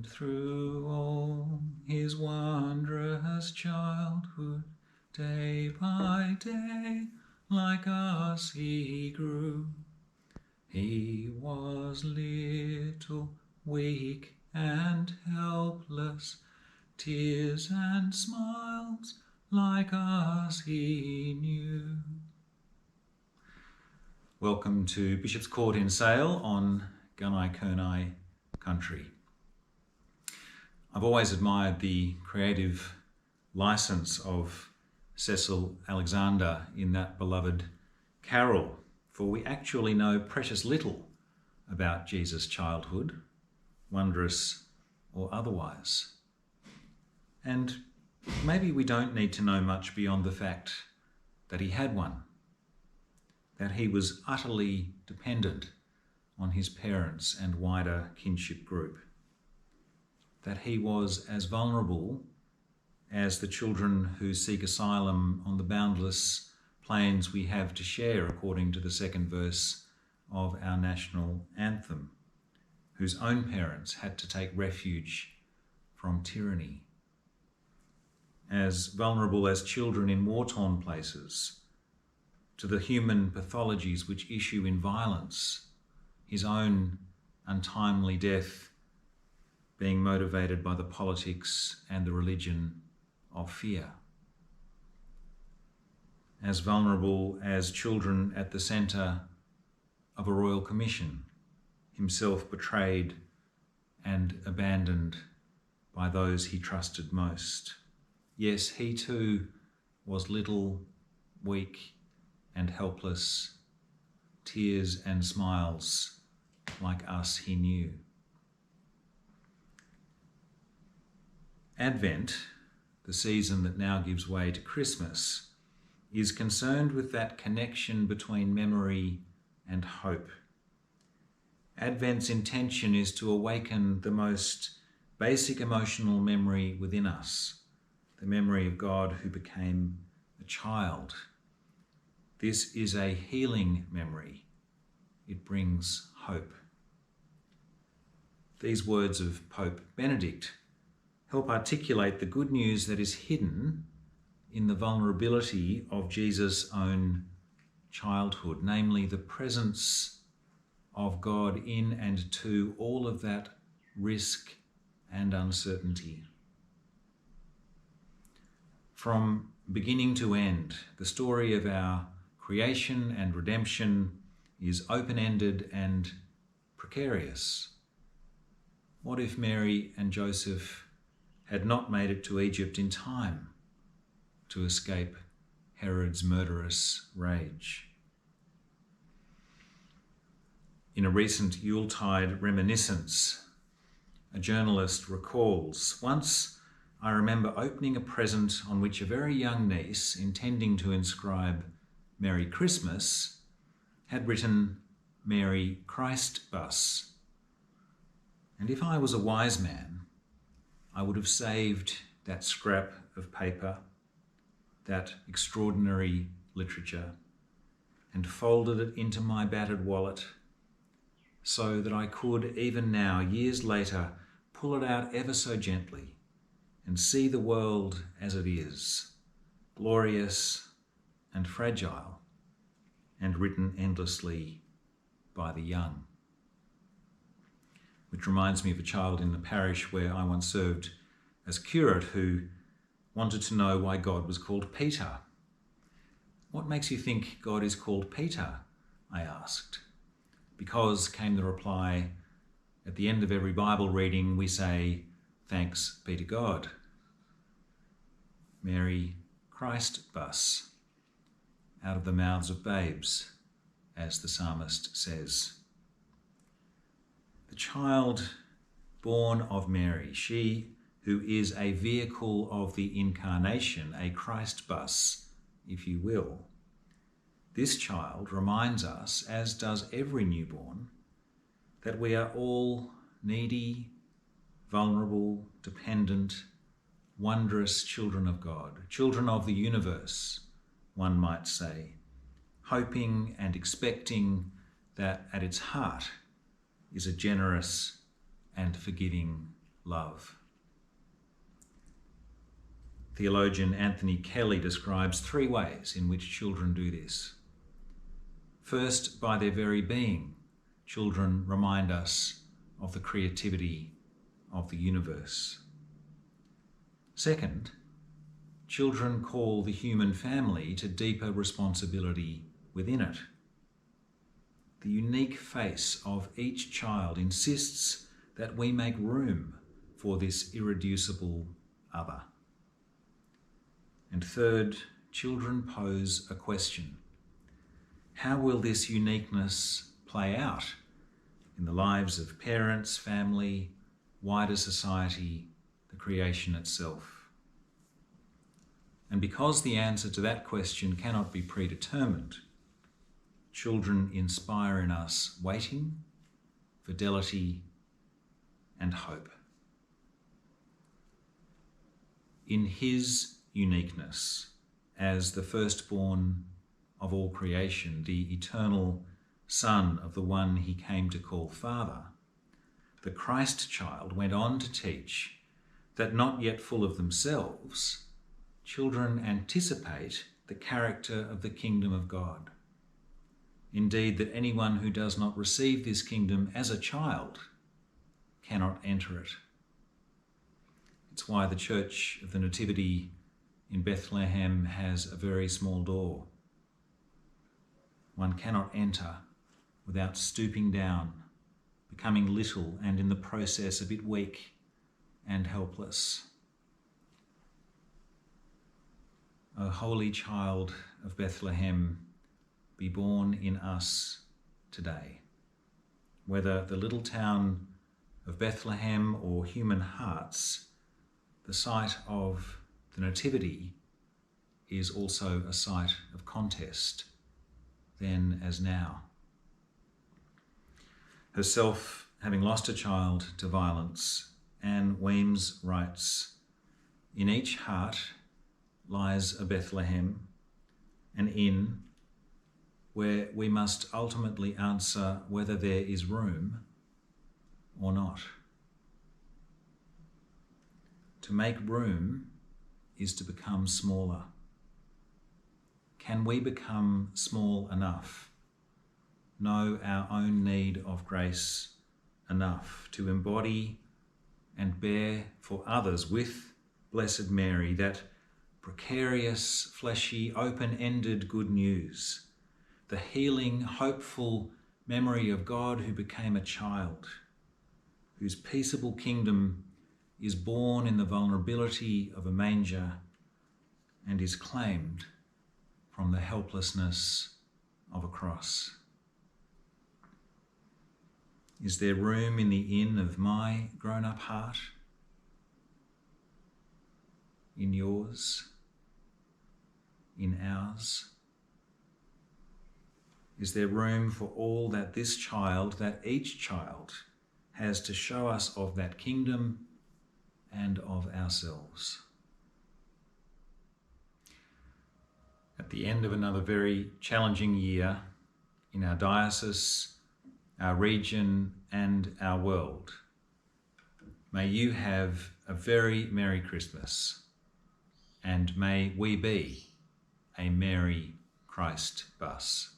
And through all his wondrous childhood, day by day, like us he grew. He was little, weak and helpless, tears and smiles like us he knew. Welcome to Bishopscourt in Sale on Gunai country. I've always admired the creative license of Cecil Alexander in that beloved carol, for we actually know precious little about Jesus' childhood, wondrous or otherwise. And maybe we don't need to know much beyond the fact that he had one, that he was utterly dependent on his parents and wider kinship group, that he was as vulnerable as the children who seek asylum on the boundless plains we have to share, according to the second verse of our national anthem, whose own parents had to take refuge from tyranny. As vulnerable as children in war-torn places to the human pathologies which issue in violence, his own untimely death being motivated by the politics and the religion of fear. As vulnerable as children at the centre of a royal commission, himself betrayed and abandoned by those he trusted most. Yes, he too was little, weak and helpless, tears and smiles like us he knew. Advent, the season that now gives way to Christmas, is concerned with that connection between memory and hope. Advent's intention is to awaken the most basic emotional memory within us, the memory of God who became a child. This is a healing memory. It brings hope. These words of Pope Benedict help articulate the good news that is hidden in the vulnerability of Jesus' own childhood, namely the presence of God in and to all of that risk and uncertainty. From beginning to end, the story of our creation and redemption is open-ended and precarious. What if Mary and Joseph had not made it to Egypt in time to escape Herod's murderous rage? In a recent Yuletide reminiscence, a journalist recalls, "Once I remember opening a present on which a very young niece, intending to inscribe Merry Christmas, had written Merry Christbus. And if I was a wise man, I would have saved that scrap of paper, that extraordinary literature, and folded it into my battered wallet so that I could, even now, years later, pull it out ever so gently and see the world as it is, glorious and fragile, and written endlessly by the young." Which reminds me of a child in the parish where I once served as curate who wanted to know why God was called Peter. "What makes you think God is called Peter?" I asked. "Because," came the reply, "at the end of every Bible reading we say, 'Thanks be to God.'" Merry Christbus, out of the mouths of babes, as the psalmist says. The child born of Mary, she who is a vehicle of the Incarnation, a Christbus, if you will. This child reminds us, as does every newborn, that we are all needy, vulnerable, dependent, wondrous children of God, children of the universe, one might say, hoping and expecting that at its heart is a generous and forgiving love. Theologian Anthony Kelly describes 3 ways in which children do this. First, by their very being, children remind us of the creativity of the universe. Second, children call the human family to deeper responsibility within it. The unique face of each child insists that we make room for this irreducible other. And third, children pose a question. How will this uniqueness play out in the lives of parents, family, wider society, the creation itself? And because the answer to that question cannot be predetermined, children inspire in us waiting, fidelity, and hope. In his uniqueness as the firstborn of all creation, the eternal Son of the one he came to call Father, the Christ child went on to teach that not yet full of themselves, children anticipate the character of the kingdom of God. Indeed, that anyone who does not receive this kingdom as a child cannot enter it. It's why the Church of the Nativity in Bethlehem has a very small door. One cannot enter without stooping down, becoming little, and in the process a bit weak and helpless. O Holy Child of Bethlehem, be born in us today. Whether the little town of Bethlehem or human hearts, the site of the Nativity is also a site of contest, then as now. Herself having lost a child to violence, Anne Weems writes, "In each heart lies a Bethlehem, an inn, where we must ultimately answer whether there is room or not." To make room is to become smaller. Can we become small enough, know our own need of grace enough to embody and bear for others with Blessed Mary that precarious, fleshy, open-ended good news, the healing, hopeful memory of God who became a child, whose peaceable kingdom is born in the vulnerability of a manger and is claimed from the helplessness of a cross? Is there room in the inn of my grown-up heart? In yours? In ours? Is there room for all that this child, that each child, has to show us of that kingdom and of ourselves? At the end of another very challenging year in our diocese, our region, and our world, may you have a very Merry Christmas, and may we be a Merry Christ bus.